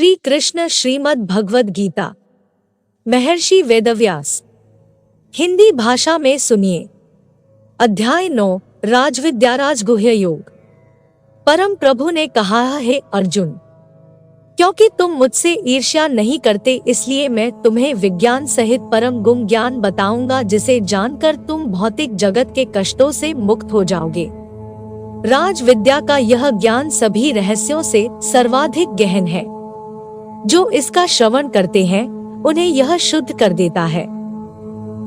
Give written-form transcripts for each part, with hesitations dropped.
श्री कृष्ण श्रीमद् भगवद गीता, महर्षि वेदव्यास। हिंदी भाषा में सुनिए। अध्याय 9, राजविद्याराज गुह्य योग। परम प्रभु ने कहा है, अर्जुन, क्योंकि तुम मुझसे ईर्ष्या नहीं करते इसलिए मैं तुम्हें विज्ञान सहित परम गुम ज्ञान बताऊंगा, जिसे जानकर तुम भौतिक जगत के कष्टों से मुक्त हो जाओगे। राज विद्या का यह ज्ञान सभी रहस्यों से सर्वाधिक गहन है। जो इसका श्रवण करते हैं उन्हें यह शुद्ध कर देता है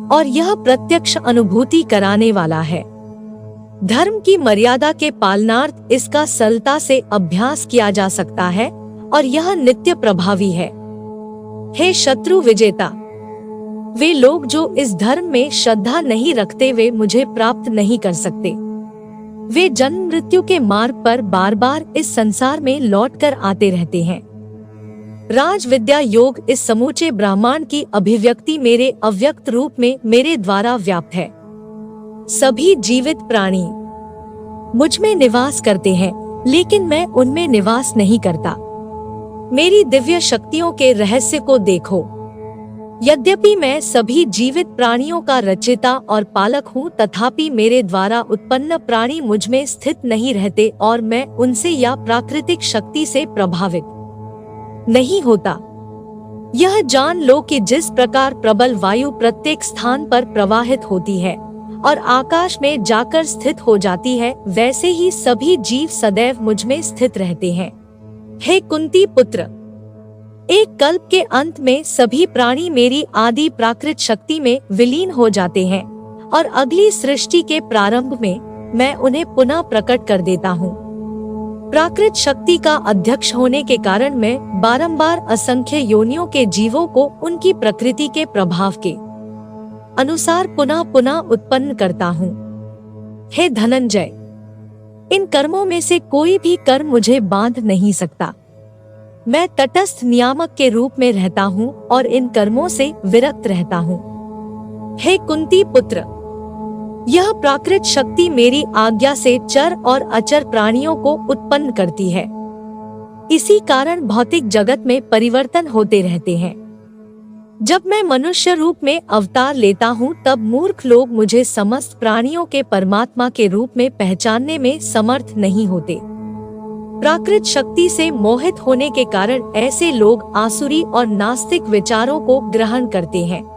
और यह प्रत्यक्ष अनुभूति कराने वाला है। धर्म की मर्यादा के पालनार्थ इसका सरलता से अभ्यास किया जा सकता है और यह नित्य प्रभावी है। हे शत्रु विजेता, वे लोग जो इस धर्म में श्रद्धा नहीं रखते वे मुझे प्राप्त नहीं कर सकते। वे जन्म मृत्यु के मार्ग पर बार बार इस संसार में लौटकर आते रहते हैं। राज विद्या योग इस समूचे ब्रह्मांड की अभिव्यक्ति मेरे अव्यक्त रूप में मेरे द्वारा व्याप्त है। सभी जीवित प्राणी मुझ में निवास करते हैं, लेकिन मैं उनमें निवास नहीं करता। मेरी दिव्य शक्तियों के रहस्य को देखो। यद्यपि मैं सभी जीवित प्राणियों का रचयिता और पालक हूँ, तथापि मेरे द्वारा उत्पन्न प्राणी मुझ में स्थित नहीं रहते और मैं उनसे या प्राकृतिक शक्ति से प्रभावित नहीं होता। यह जान लो कि जिस प्रकार प्रबल वायु प्रत्येक स्थान पर प्रवाहित होती है और आकाश में जाकर स्थित हो जाती है, वैसे ही सभी जीव सदैव मुझ में स्थित रहते हैं। हे कुंती पुत्र, एक कल्प के अंत में सभी प्राणी मेरी आदि प्राकृत शक्ति में विलीन हो जाते हैं और अगली सृष्टि के प्रारंभ में मैं उन्हें पुनः प्रकट कर देता हूँ। प्राकृत शक्ति का अध्यक्ष होने के कारण मैं बारंबार असंख्य योनियों के जीवों को उनकी प्रकृति के प्रभाव के अनुसार पुनः पुनः उत्पन्न करता हूँ। हे धनंजय, इन कर्मों में से कोई भी कर्म मुझे बांध नहीं सकता। मैं तटस्थ नियामक के रूप में रहता हूँ और इन कर्मों से विरक्त रहता हूँ। हे कुंती पुत्र, यह प्राकृत शक्ति मेरी आज्ञा से चर और अचर प्राणियों को उत्पन्न करती है। इसी कारण भौतिक जगत में परिवर्तन होते रहते हैं। जब मैं मनुष्य रूप में अवतार लेता हूँ, तब मूर्ख लोग मुझे समस्त प्राणियों के परमात्मा के रूप में पहचानने में समर्थ नहीं होते। प्राकृत शक्ति से मोहित होने के कारण ऐसे लोग आसुरी और नास्तिक विचारों को ग्रहण करते हैं।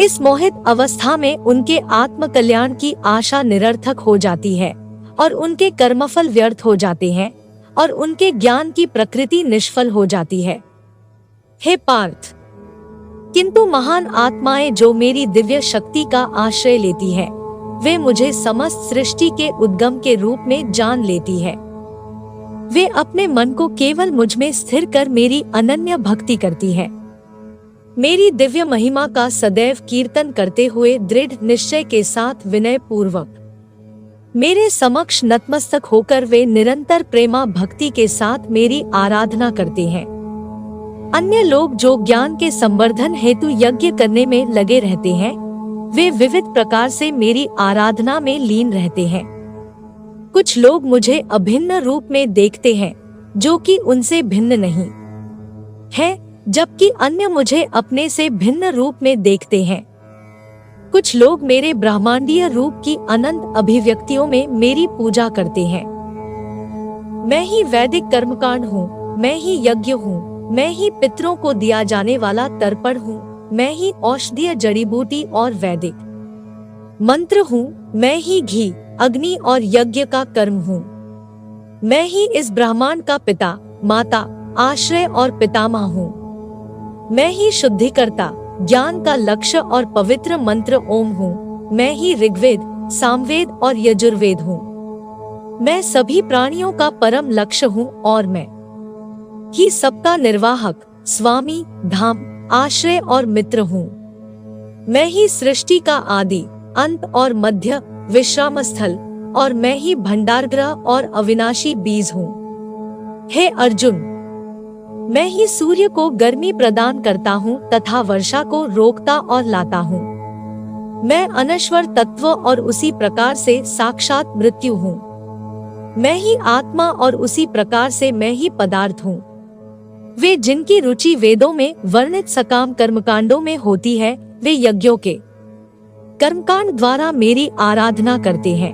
इस मोहित अवस्था में उनके आत्म कल्याण की आशा निरर्थक हो जाती है और उनके कर्मफल व्यर्थ हो जाते हैं और उनके ज्ञान की प्रकृति निष्फल हो जाती है। हे पार्थ, किंतु महान आत्माएं जो मेरी दिव्य शक्ति का आश्रय लेती है, वे मुझे समस्त सृष्टि के उद्गम के रूप में जान लेती है। वे अपने मन को केवल मुझ में स्थिर कर मेरी अनन्य भक्ति करती है। मेरी दिव्य महिमा का सदैव कीर्तन करते हुए दृढ़ निश्चय के साथ विनय पूर्वक मेरे समक्ष नतमस्तक होकर वे निरंतर प्रेमा भक्ति के साथ मेरी आराधना करते हैं। अन्य लोग जो ज्ञान के संवर्धन हेतु यज्ञ करने में लगे रहते हैं, वे विविध प्रकार से मेरी आराधना में लीन रहते हैं। कुछ लोग मुझे अभिन्न रूप में देखते हैं, जो कि उनसे भिन्न नहीं है, जबकि अन्य मुझे अपने से भिन्न रूप में देखते हैं। कुछ लोग मेरे ब्रह्मांडीय रूप की अनंत अभिव्यक्तियों में मेरी पूजा करते हैं। मैं ही वैदिक कर्मकांड हूँ, मैं ही यज्ञ हूँ, मैं ही पितरों को दिया जाने वाला तर्पण हूँ, मैं ही औषधीय जड़ी बूटी और वैदिक मंत्र हूँ, मैं ही घी, अग्नि और यज्ञ का कर्म हूँ। मैं ही इस ब्रह्मांड का पिता, माता, आश्रय और पितामह हूँ। मैं ही शुद्धिकर्ता, ज्ञान का लक्ष्य और पवित्र मंत्र ओम हूँ। मैं ही ऋग्वेद, सामवेद और यजुर्वेद हूँ। मैं सभी प्राणियों का परम लक्ष्य हूँ और मैं ही सबका निर्वाहक, स्वामी, धाम, आश्रय और मित्र हूँ। मैं ही सृष्टि का आदि, अंत और मध्य, विश्राम स्थल और मैं ही भंडारगृह और अविनाशी बीज हूँ। हे अर्जुन, मैं ही सूर्य को गर्मी प्रदान करता हूँ तथा वर्षा को रोकता और लाता हूँ। मैं अनश्वर तत्व और उसी प्रकार से साक्षात मृत्यु हूँ। मैं ही आत्मा और उसी प्रकार से मैं ही पदार्थ हूँ। वे जिनकी रुचि वेदों में वर्णित सकाम कर्मकांडों में होती है, वे यज्ञों के कर्मकांड द्वारा मेरी आराधना करते हैं।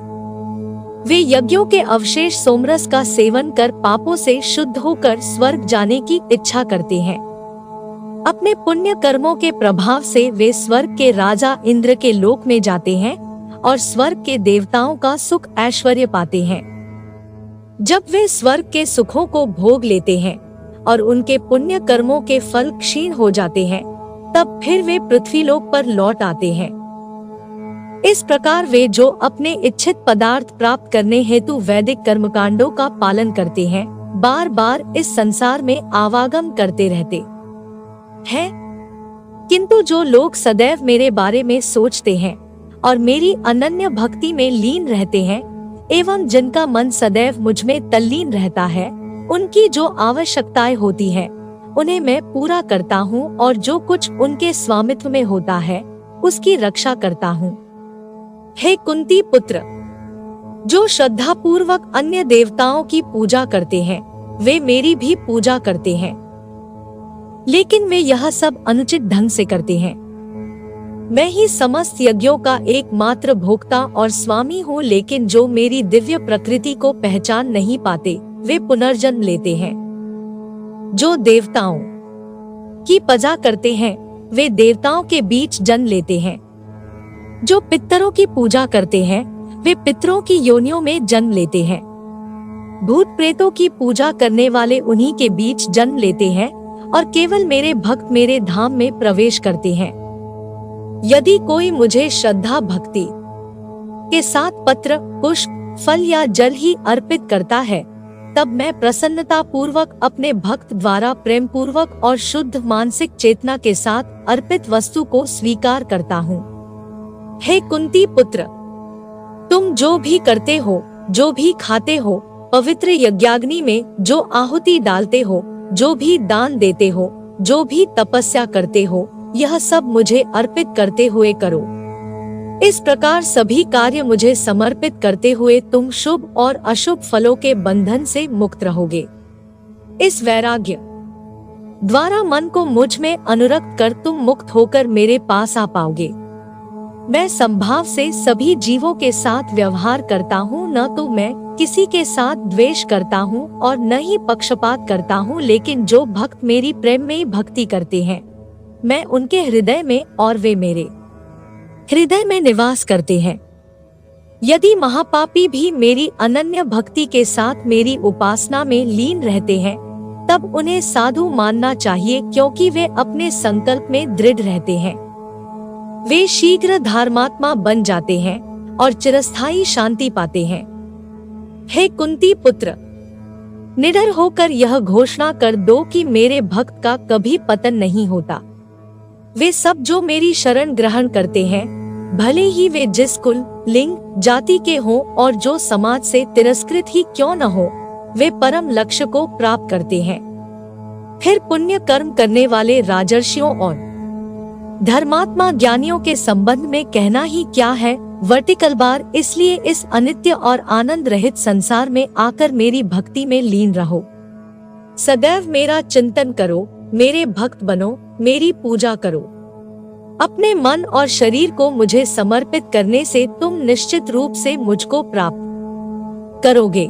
वे यज्ञों के अवशेष सोमरस का सेवन कर पापों से शुद्ध होकर स्वर्ग जाने की इच्छा करते हैं। अपने पुण्य कर्मों के प्रभाव से वे स्वर्ग के राजा इंद्र के लोक में जाते हैं और स्वर्ग के देवताओं का सुख ऐश्वर्य पाते हैं। जब वे स्वर्ग के सुखों को भोग लेते हैं और उनके पुण्य कर्मों के फल क्षीण हो जाते हैं, तब फिर वे पृथ्वीलोक पर लौट आते हैं। इस प्रकार वे जो अपने इच्छित पदार्थ प्राप्त करने हेतु वैदिक कर्मकांडों का पालन करते हैं, बार बार इस संसार में आवागम करते रहते हैं। किंतु जो लोग सदैव मेरे बारे में सोचते हैं और मेरी अनन्य भक्ति में लीन रहते हैं एवं जिनका मन सदैव मुझ में तल्लीन रहता है, उनकी जो आवश्यकताएं होती हैं, उन्हें मैं पूरा करता हूँ और जो कुछ उनके स्वामित्व में होता है उसकी रक्षा करता हूँ। हे कुंती पुत्र, जो श्रद्धा पूर्वक अन्य देवताओं की पूजा करते हैं, वे मेरी भी पूजा करते हैं, लेकिन वे यह सब अनुचित ढंग से करते हैं। मैं ही समस्त यज्ञों का एकमात्र भोक्ता और स्वामी हूँ, लेकिन जो मेरी दिव्य प्रकृति को पहचान नहीं पाते, वे पुनर्जन्म लेते हैं। जो देवताओं की पूजा करते हैं, वे देवताओं के बीच जन्म लेते हैं। जो पितरों की पूजा करते हैं, वे पितरों की योनियों में जन्म लेते हैं। भूत प्रेतों की पूजा करने वाले उन्हीं के बीच जन्म लेते हैं और केवल मेरे भक्त मेरे धाम में प्रवेश करते हैं। यदि कोई मुझे श्रद्धा भक्ति के साथ पत्र, पुष्प, फल या जल ही अर्पित करता है, तब मैं प्रसन्नता पूर्वक अपने भक्त द्वारा प्रेम पूर्वक और शुद्ध मानसिक चेतना के साथ अर्पित वस्तु को स्वीकार करता हूँ। हे कुंती पुत्र, तुम जो भी करते हो, जो भी खाते हो, पवित्र यज्ञाग्नि में जो आहुति डालते हो, जो भी दान देते हो, जो भी तपस्या करते हो, यह सब मुझे अर्पित करते हुए करो। इस प्रकार सभी कार्य मुझे समर्पित करते हुए तुम शुभ और अशुभ फलों के बंधन से मुक्त रहोगे। इस वैराग्य द्वारा मन को मुझ में अनुरक्त कर तुम मुक्त होकर मेरे पास आ पाओगे। मैं संभाव से सभी जीवों के साथ व्यवहार करता हूँ, न तो मैं किसी के साथ द्वेष करता हूँ और न ही पक्षपात करता हूँ, लेकिन जो भक्त मेरी प्रेम में भक्ति करते हैं, मैं उनके हृदय में और वे मेरे हृदय में निवास करते हैं। यदि महापापी भी मेरी अनन्य भक्ति के साथ मेरी उपासना में लीन रहते हैं, तब उन्हें साधु मानना चाहिए, क्योंकि वे अपने संकल्प में दृढ़ रहते हैं। वे शीघ्र धर्मात्मा बन जाते हैं और चिरस्थायी शांति पाते हैं। हे कुंती पुत्र, निडर होकर यह घोषणा कर दो कि मेरे भक्त का कभी पतन नहीं होता। वे सब जो मेरी शरण ग्रहण करते हैं, भले ही वे जिस कुल, लिंग, जाति के हों और जो समाज से तिरस्कृत ही क्यों न हो, वे परम लक्ष्य को प्राप्त करते हैं। फिर पुण्य कर्म करने वाले राजर्षियों और धर्मात्मा ज्ञानियों के संबंध में कहना ही क्या है। वर्टिकल बार, इसलिए इस अनित्य और आनंद रहित संसार में आकर मेरी भक्ति में लीन रहो। सदैव मेरा चिंतन करो, मेरे भक्त बनो, मेरी पूजा करो। अपने मन और शरीर को मुझे समर्पित करने से तुम निश्चित रूप से मुझको प्राप्त करोगे।